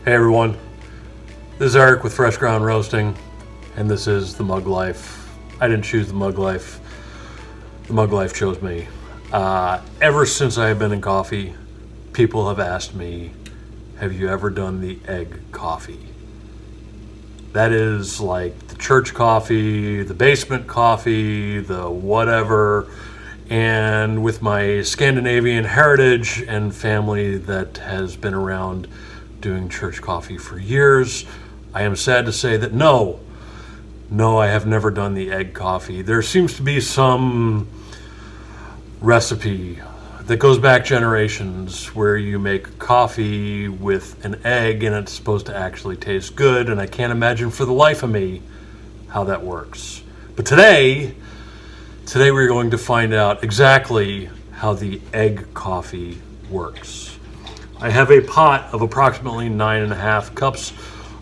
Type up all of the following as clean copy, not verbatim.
Hey everyone, this is Eric with Fresh Ground Roasting, and this is the Mug Life. I didn't choose the Mug Life. The Mug Life chose me. Ever since I have been in coffee, people have asked me, have you ever done the egg coffee? That is like the church coffee, the basement coffee, the whatever. And with my Scandinavian heritage and family that has been around doing church coffee for years, I am sad to say that no, I have never done the egg coffee. There seems to be some recipe that goes back generations where you make coffee with an egg and it's supposed to actually taste good, and I can't imagine for the life of me how that works. But today we're going to find out exactly how the egg coffee works. I have a pot of approximately 9.5 cups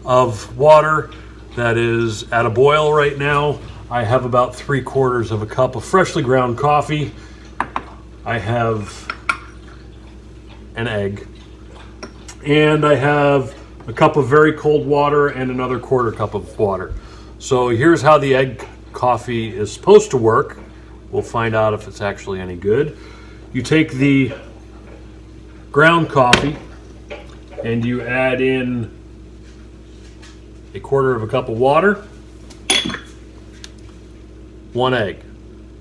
of water that is at a boil right now. I have about 3/4 of a cup of freshly ground coffee. I have an egg, and I have a cup of very cold water and another 1/4 cup of water. So here's how the egg coffee is supposed to work. We'll find out if it's actually any good. You take the ground coffee and you add in 1/4 cup of water, 1 egg.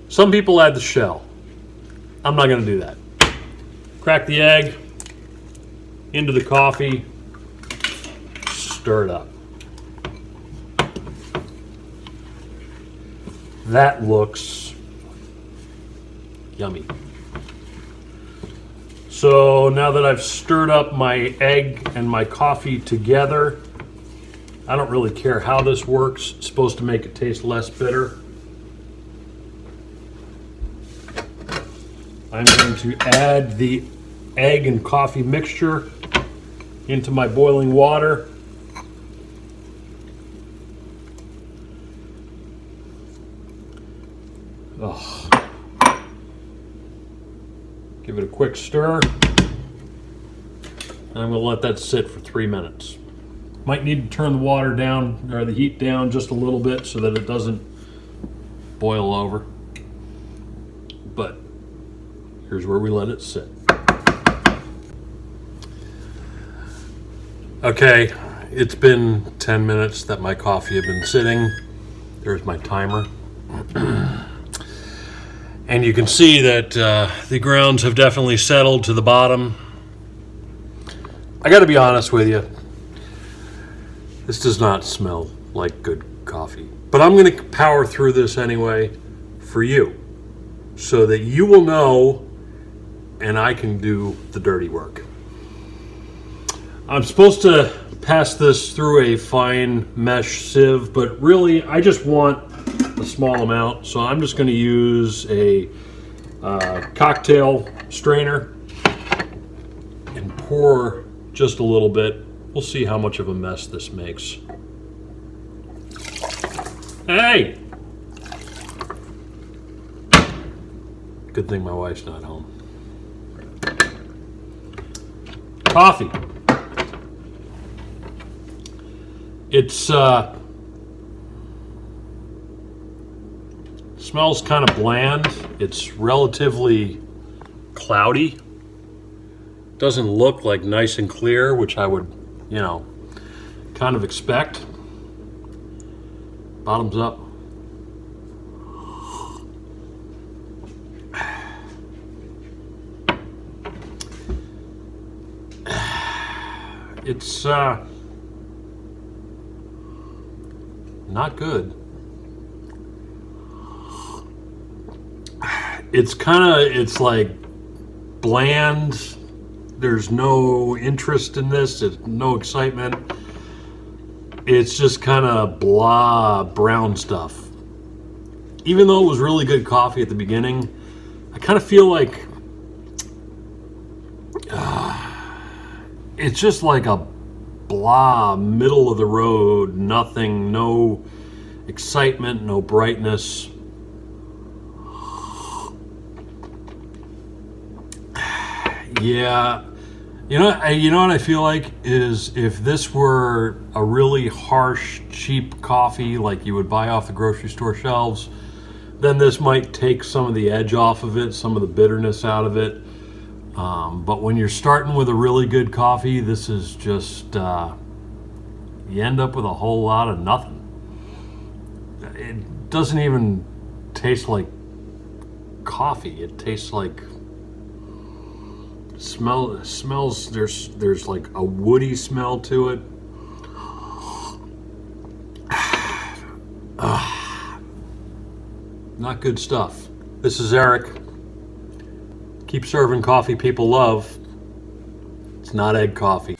Some people add the shell. I'm not going to do that. Crack the egg into the coffee, stir it up. That looks yummy. So now that I've stirred up my egg and my coffee together, I don't really care how this works. It's supposed to make it taste less bitter. I'm going to add the egg and coffee mixture into my boiling water. Give it a quick stir. And I'm going to let that sit for 3 minutes. Might need to turn the water down, or the heat down just a little bit so that it doesn't boil over. But here's where we let it sit. Okay, it's been 10 minutes that my coffee had been sitting. There's my timer. And you can see that the grounds have definitely settled to the bottom. I got to be honest with you. This does not smell like good coffee. But I'm going to power through this anyway for you, so that you will know and I can do the dirty work. I'm supposed to pass this through a fine mesh sieve, but really I just want a small amount, so I'm just going to use a cocktail strainer and pour just a little bit. We'll see how much of a mess this makes. Hey! Good thing my wife's not home. Coffee. It's smells kind of bland. It's relatively cloudy. Doesn't look like nice and clear, which I would, kind of expect. Bottoms up. It's not good. It's like bland. There's no interest in this. There's no excitement. It's just kind of blah brown stuff. Even though it was really good coffee at the beginning, I kind of feel like it's just like a blah, middle of the road, nothing, no excitement, no brightness. Yeah, You know what I feel like is if this were a really harsh, cheap coffee like you would buy off the grocery store shelves, then this might take some of the edge off of it, some of the bitterness out of it. But when you're starting with a really good coffee, this is just, you end up with a whole lot of nothing. It doesn't even taste like coffee. It tastes like smells. There's like a woody smell to it. Not good stuff. This is Eric. Keep serving coffee people love. It's not egg coffee.